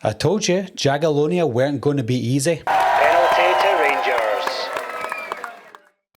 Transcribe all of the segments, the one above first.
I told you, Jagiellonia weren't going to be easy. Penalty to Rangers.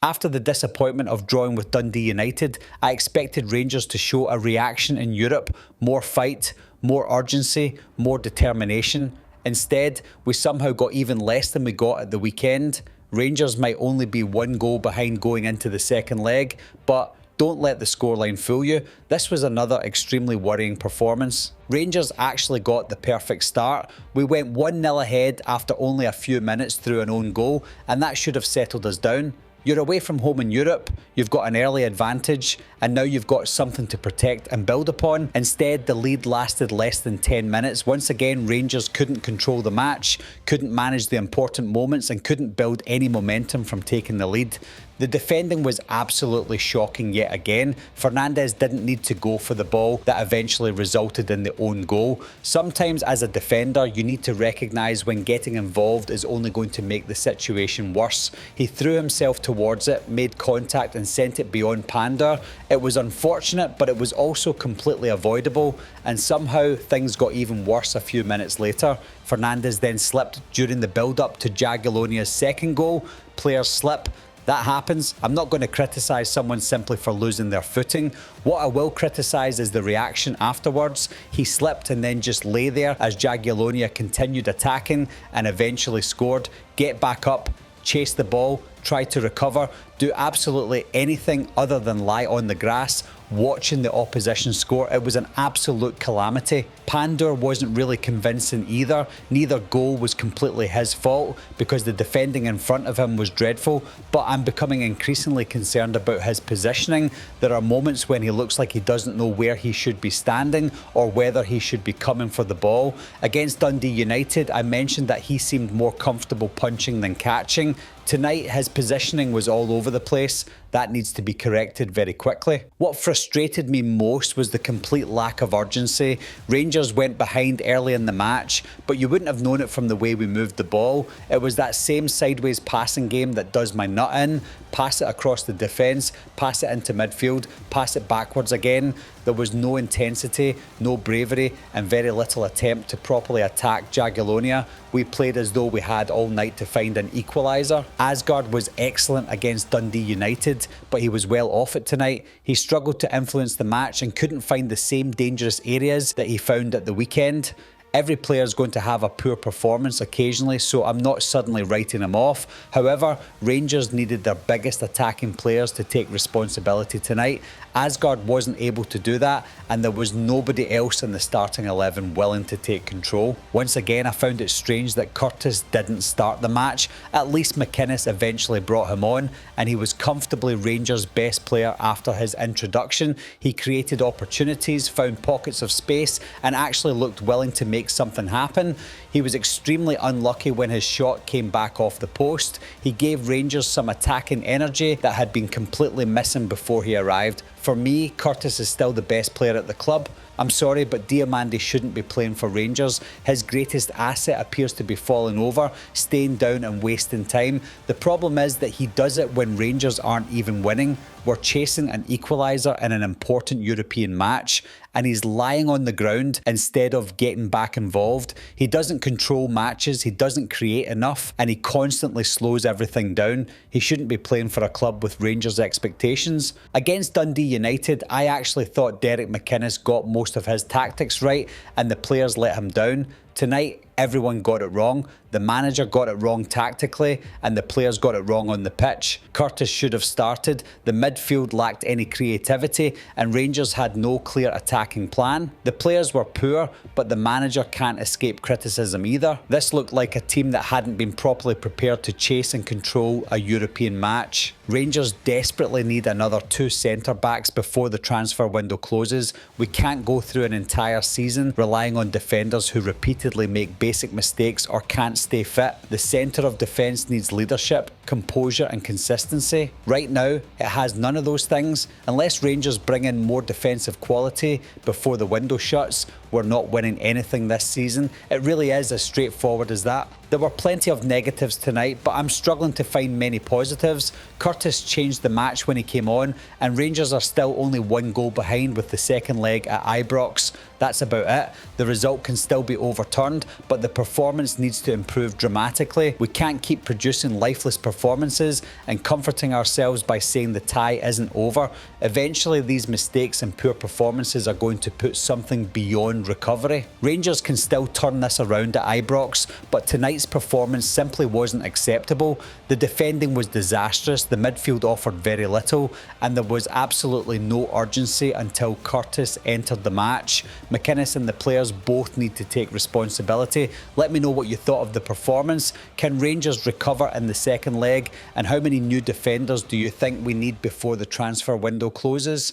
After the disappointment of drawing with Dundee United, I expected Rangers to show a reaction in Europe, more fight, more urgency, more determination. Instead, we somehow got even less than we got at the weekend. Rangers might only be one goal behind going into the second leg, but don't let the scoreline fool you. This was another extremely worrying performance. Rangers actually got the perfect start. We went 1-0 ahead after only a few minutes through an own goal, and that should have settled us down. You're away from home in Europe, you've got an early advantage, and now you've got something to protect and build upon. Instead, the lead lasted less than 10 minutes. Once again, Rangers couldn't control the match, couldn't manage the important moments, and couldn't build any momentum from taking the lead. The defending was absolutely shocking yet again. Fernandez didn't need to go for the ball that eventually resulted in the own goal. Sometimes as a defender, you need to recognise when getting involved is only going to make the situation worse. He threw himself towards it, made contact and sent it beyond Pandur. It was unfortunate, but it was also completely avoidable, and somehow things got even worse a few minutes later. Fernandez then slipped during the build-up to Jagiellonia's second goal. Players slip. That happens. I'm not going to criticise someone simply for losing their footing. What I will criticise is the reaction afterwards. He slipped and then just lay there as Jagiellonia continued attacking and eventually scored. Get back up, chase the ball, try to recover, do absolutely anything other than lie on the grass watching the opposition score. It was an absolute calamity. Pandur wasn't really convincing either. Neither goal was completely his fault because the defending in front of him was dreadful, but I'm becoming increasingly concerned about his positioning. There are moments when he looks like he doesn't know where he should be standing or whether he should be coming for the ball. Against Dundee United, I mentioned that he seemed more comfortable punching than catching. Tonight, his positioning was all over the place. That needs to be corrected very quickly. What frustrated me most was the complete lack of urgency. Rangers went behind early in the match, but you wouldn't have known it from the way we moved the ball. It was that same sideways passing game that does my nut in. Pass it across the defence, pass it into midfield, pass it backwards again. There was no intensity, no bravery, and very little attempt to properly attack Jagiellonia. We played as though we had all night to find an equaliser. Aasgaard was excellent against Dundee United, but he was well off it tonight. He struggled to influence the match and couldn't find the same dangerous areas that he found at the weekend. Every player is going to have a poor performance occasionally, so I'm not suddenly writing him off. However, Rangers needed their biggest attacking players to take responsibility tonight. Aasgaard wasn't able to do that, and there was nobody else in the starting 11 willing to take control. Once again, I found it strange that Curtis didn't start the match. At least McInnes eventually brought him on, and he was comfortably Rangers' best player after his introduction. He created opportunities, found pockets of space, and actually looked willing to make something happen. He was extremely unlucky when his shot came back off the post. He gave Rangers some attacking energy that had been completely missing before he arrived. For me, Curtis is still the best player at the club. I'm sorry, but Diomande shouldn't be playing for Rangers. His greatest asset appears to be falling over, staying down and wasting time. The problem is that he does it when Rangers aren't even winning. We're chasing an equaliser in an important European match, and he's lying on the ground instead of getting back involved. He doesn't control matches, he doesn't create enough, and he constantly slows everything down. He shouldn't be playing for a club with Rangers expectations. Against Dundee United, I actually thought Derek McInnes got most of his tactics right, and the players let him down. Tonight, everyone got it wrong. The manager got it wrong tactically, and the players got it wrong on the pitch. Curtis should have started. The midfield lacked any creativity, and Rangers had no clear attacking plan. The players were poor, but the manager can't escape criticism either. This looked like a team that hadn't been properly prepared to chase and control a European match. Rangers desperately need another 2 centre-backs before the transfer window closes. We can't go through an entire season relying on defenders who repeatedly make basic mistakes or can't stay fit. The centre of defence needs leadership, composure and consistency. Right now, it has none of those things. Unless Rangers bring in more defensive quality before the window shuts, we're not winning anything this season. It really is as straightforward as that. There were plenty of negatives tonight, but I'm struggling to find many positives. Curtis changed the match when he came on, and Rangers are still only 1 goal behind with the second leg at Ibrox. That's about it. The result can still be overturned, but the performance needs to improve dramatically. We can't keep producing lifeless performances and comforting ourselves by saying the tie isn't over. Eventually, these mistakes and poor performances are going to put something beyond recovery. Rangers can still turn this around at Ibrox, but tonight's performance simply wasn't acceptable. The defending was disastrous, the midfield offered very little, and there was absolutely no urgency until Curtis entered the match. McInnes and the players both need to take responsibility. Let me know what you thought of the performance. Can Rangers recover in the second leg? And how many new defenders do you think we need before the transfer window closes?